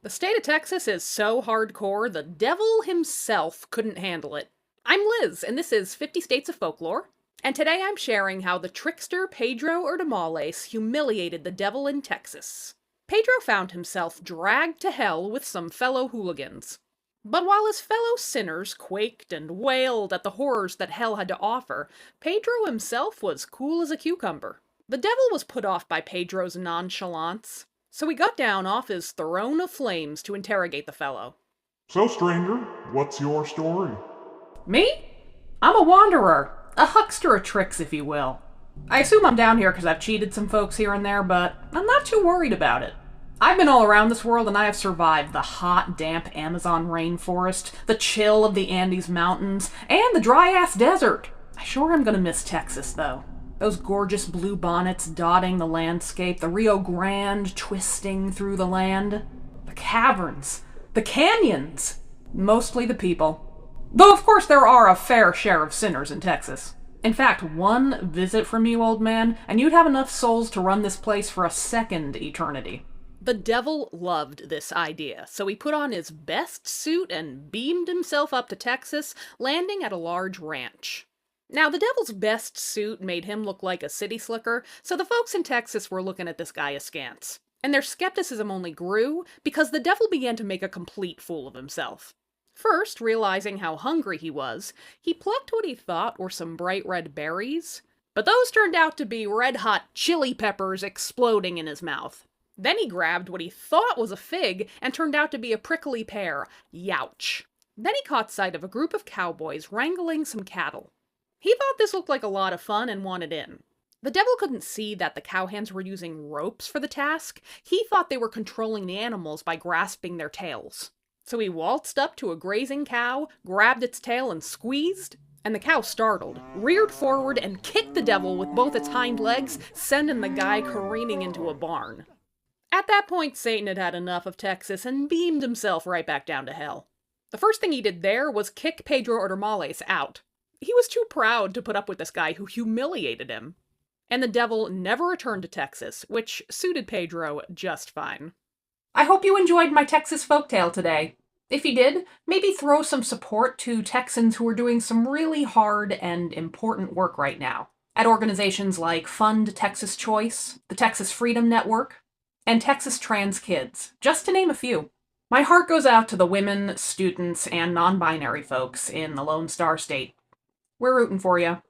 The state of Texas is so hardcore, the devil himself couldn't handle it. I'm Liz, and this is 50 States of Folklore, and today I'm sharing how the trickster Pedro Urdemales humiliated the devil in Texas. Pedro found himself dragged to hell with some fellow hooligans. But while his fellow sinners quaked and wailed at the horrors that hell had to offer, Pedro himself was cool as a cucumber. The devil was put off by Pedro's nonchalance, so he got down off his throne of flames to interrogate the fellow. So, stranger, what's your story? Me? I'm a wanderer, a huckster of tricks, if you will. I assume I'm down here because I've cheated some folks here and there, but I'm not too worried about it. I've been all around this world and I have survived the hot, damp Amazon rainforest, the chill of the Andes Mountains, and the dry-ass desert. I sure am gonna miss Texas, though. Those gorgeous blue bonnets dotting the landscape, the Rio Grande twisting through the land, the caverns, the canyons, mostly the people. Though, of course, there are a fair share of sinners in Texas. In fact, one visit from you, old man, and you'd have enough souls to run this place for a second eternity. The devil loved this idea, so he put on his best suit and beamed himself up to Texas, landing at a large ranch. Now, the devil's best suit made him look like a city slicker, so the folks in Texas were looking at this guy askance. And their skepticism only grew because the devil began to make a complete fool of himself. First, realizing how hungry he was, he plucked what he thought were some bright red berries, but those turned out to be red-hot chili peppers exploding in his mouth. Then he grabbed what he thought was a fig and turned out to be a prickly pear. Youch. Then he caught sight of a group of cowboys wrangling some cattle. He thought this looked like a lot of fun and wanted in. The devil couldn't see that the cowhands were using ropes for the task. He thought they were controlling the animals by grasping their tails. So he waltzed up to a grazing cow, grabbed its tail and squeezed, and the cow startled, reared forward, and kicked the devil with both its hind legs, sending the guy careening into a barn. At that point, Satan had had enough of Texas and beamed himself right back down to hell. The first thing he did there was kick Pedro Urdemales out. He was too proud to put up with this guy who humiliated him. And the devil never returned to Texas, which suited Pedro just fine. I hope you enjoyed my Texas folktale today. If you did, maybe throw some support to Texans who are doing some really hard and important work right now, at organizations like Fund Texas Choice, the Texas Freedom Network, and Texas Trans Kids, just to name a few. My heart goes out to the women, students, and non-binary folks in the Lone Star State. We're rooting for you.